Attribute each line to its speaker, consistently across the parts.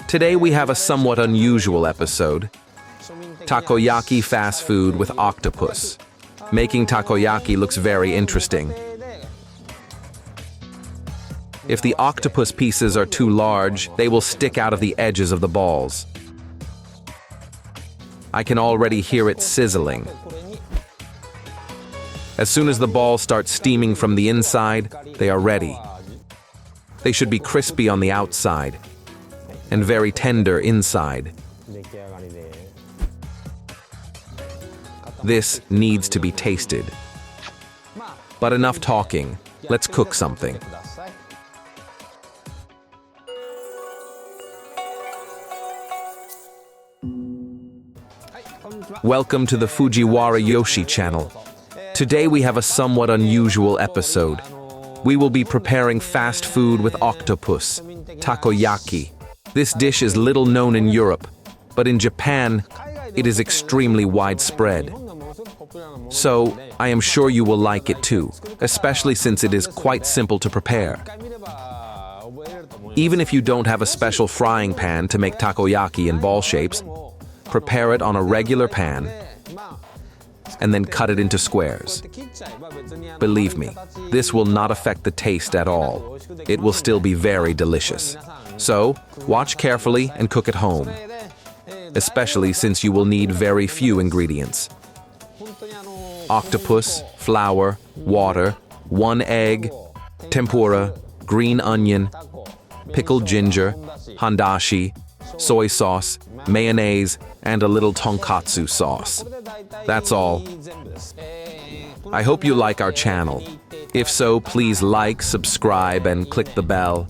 Speaker 1: Today we have a somewhat unusual episode. Takoyaki fast food with octopus. Making takoyaki looks very interesting. If the octopus pieces are too large, they will stick out of the edges of the balls. I can already hear it sizzling. As soon as the balls start steaming from the inside, they are ready. They should be crispy on the outside and very tender inside. This needs to be tasted. But enough talking. Let's cook something. Welcome to the Fujiwara Yoshi channel. Today we have a somewhat unusual episode. We will be preparing fast food with octopus, takoyaki. This dish is little known in Europe, but in Japan, it is extremely widespread. So, I am sure you will like it too, especially since it is quite simple to prepare. Even if you don't have a special frying pan to make takoyaki in ball shapes, prepare it on a regular pan and then cut it into squares. Believe me, this will not affect the taste at all. It will still be very delicious. So, watch carefully and cook at home, especially since you will need very few ingredients. Octopus, flour, water, 1 egg, tempura, green onion, pickled ginger, handashi, soy sauce, mayonnaise, and a little tonkatsu sauce. That's all. I hope you like our channel. If so, please like, subscribe, and click the bell.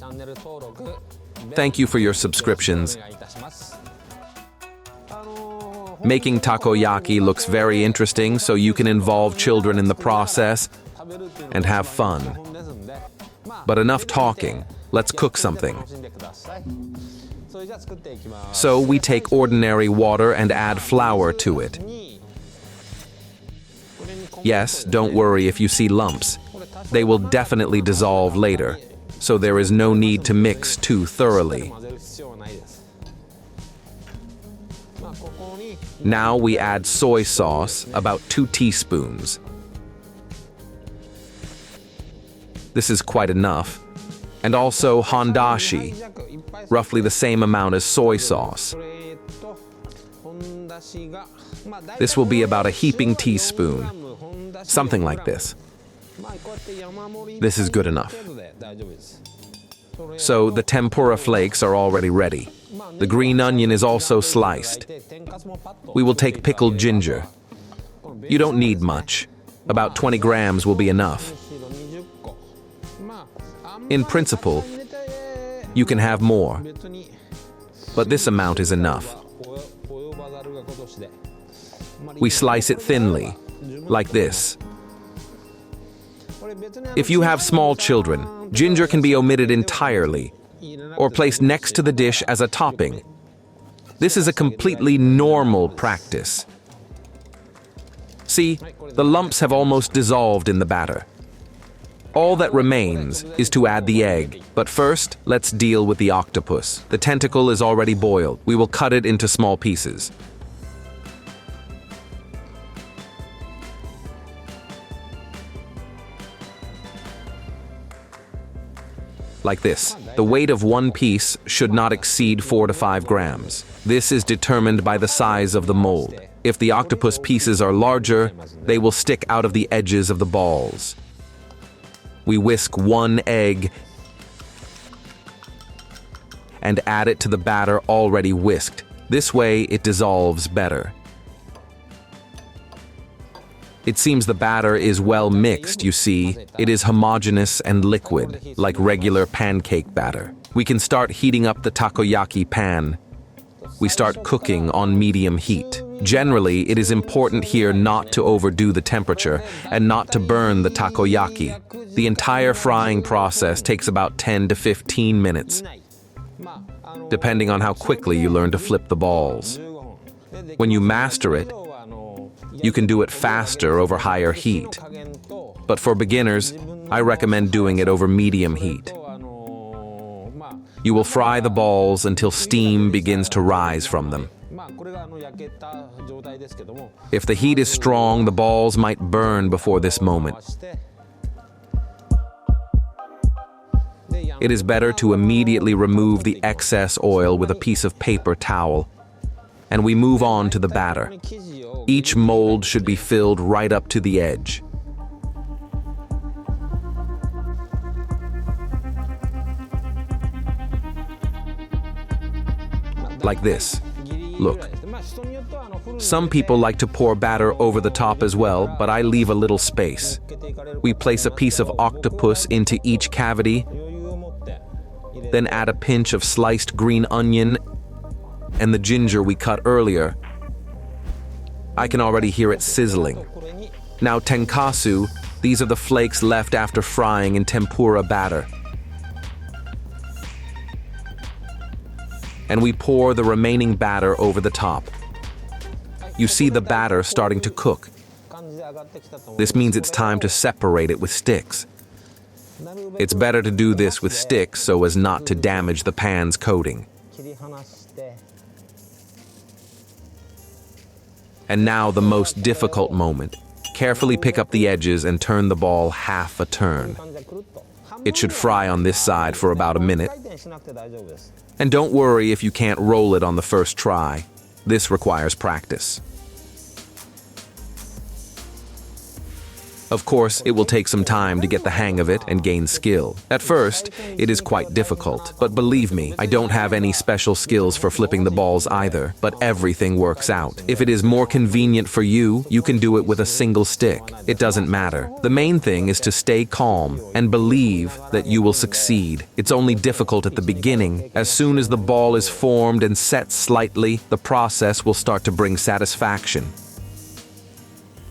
Speaker 1: Thank you for your subscriptions. Making takoyaki looks very interesting, so you can involve children in the process and have fun. But enough talking. Let's cook something. So we take ordinary water and add flour to it. Yes, don't worry if you see lumps. They will definitely dissolve later, so there is no need to mix too thoroughly. Now we add soy sauce, about 2 teaspoons. This is quite enough. And also handashi, roughly the same amount as soy sauce. This will be about a heaping teaspoon, something like this. This is good enough. So the tempura flakes are already ready. The green onion is also sliced. We will take pickled ginger. You don't need much. About 20 grams will be enough. In principle, you can have more, but this amount is enough. We slice it thinly, like this. If you have small children, ginger can be omitted entirely, or placed next to the dish as a topping. This is a completely normal practice. See, the lumps have almost dissolved in the batter. All that remains is to add the egg, but first, let's deal with the octopus. The tentacle is already boiled. We will cut it into small pieces. Like this. The weight of one piece should not exceed 4 to 5 grams. This is determined by the size of the mold. If the octopus pieces are larger, they will stick out of the edges of the balls. We whisk 1 egg and add it to the batter already whisked. This way, it dissolves better. It seems the batter is well mixed, you see. It is homogeneous and liquid, like regular pancake batter. We can start heating up the takoyaki pan. We start cooking on medium heat. Generally, it is important here not to overdo the temperature and not to burn the takoyaki. The entire frying process takes about 10 to 15 minutes, depending on how quickly you learn to flip the balls. When you master it, you can do it faster over higher heat. But for beginners, I recommend doing it over medium heat. You will fry the balls until steam begins to rise from them. If the heat is strong, the balls might burn before this moment. It is better to immediately remove the excess oil with a piece of paper towel, and we move on to the batter. Each mold should be filled right up to the edge. Like this. Look. Some people like to pour batter over the top as well, but I leave a little space. We place a piece of octopus into each cavity, then add a pinch of sliced green onion and the ginger we cut earlier. I can already hear it sizzling. Now tenkatsu, these are the flakes left after frying in tempura batter. And we pour the remaining batter over the top. You see the batter starting to cook. This means it's time to separate it with sticks. It's better to do this with sticks so as not to damage the pan's coating. And now the most difficult moment. Carefully pick up the edges and turn the ball half a turn. It should fry on this side for about a minute. And don't worry if you can't roll it on the first try. This requires practice. Of course, it will take some time to get the hang of it and gain skill. At first, it is quite difficult, but believe me, I don't have any special skills for flipping the balls either, but everything works out. If it is more convenient for you, you can do it with a single stick. It doesn't matter. The main thing is to stay calm and believe that you will succeed. It's only difficult at the beginning. As soon as the ball is formed and set slightly, the process will start to bring satisfaction.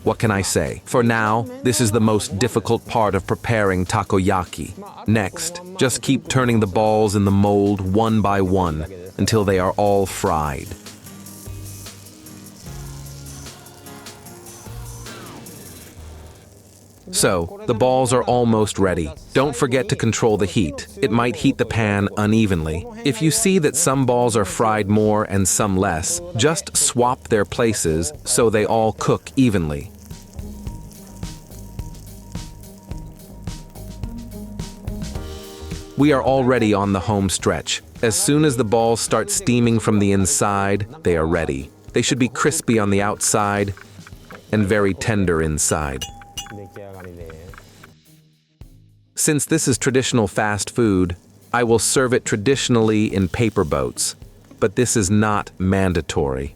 Speaker 1: What can I say? For now, this is the most difficult part of preparing takoyaki. Next, just keep turning the balls in the mold one by one until they are all fried. So, the balls are almost ready. Don't forget to control the heat. It might heat the pan unevenly. If you see that some balls are fried more and some less, just swap their places so they all cook evenly. We are already on the home stretch. As soon as the balls start steaming from the inside, they are ready. They should be crispy on the outside and very tender inside. Since this is traditional fast food, I will serve it traditionally in paper boats, but this is not mandatory.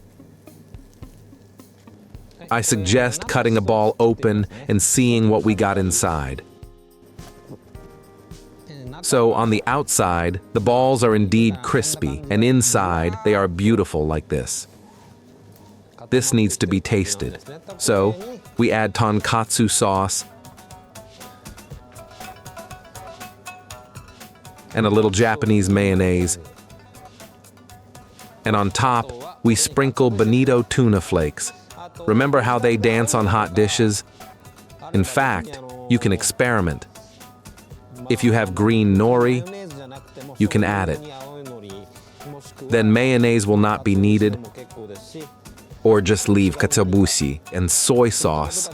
Speaker 1: I suggest cutting a ball open and seeing what we got inside. So on the outside, the balls are indeed crispy, and inside they are beautiful like this. This needs to be tasted. So we add tonkatsu sauce and a little Japanese mayonnaise. And on top, we sprinkle bonito tuna flakes. Remember how they dance on hot dishes? In fact, you can experiment. If you have green nori, you can add it. Then mayonnaise will not be needed, or just leave katsuobushi and soy sauce.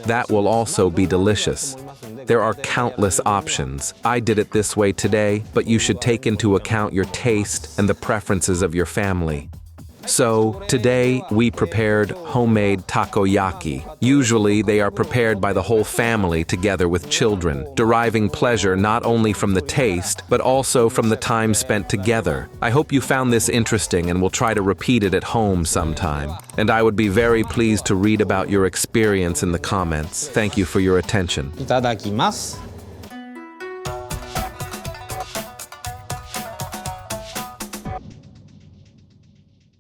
Speaker 1: That will also be delicious. There are countless options. I did it this way today, but you should take into account your taste and the preferences of your family. So, today we prepared homemade takoyaki. Usually they are prepared by the whole family together with children, deriving pleasure not only from the taste, but also from the time spent together. I hope you found this interesting and will try to repeat it at home sometime. And I would be very pleased to read about your experience in the comments. Thank you for your attention.
Speaker 2: いただきます。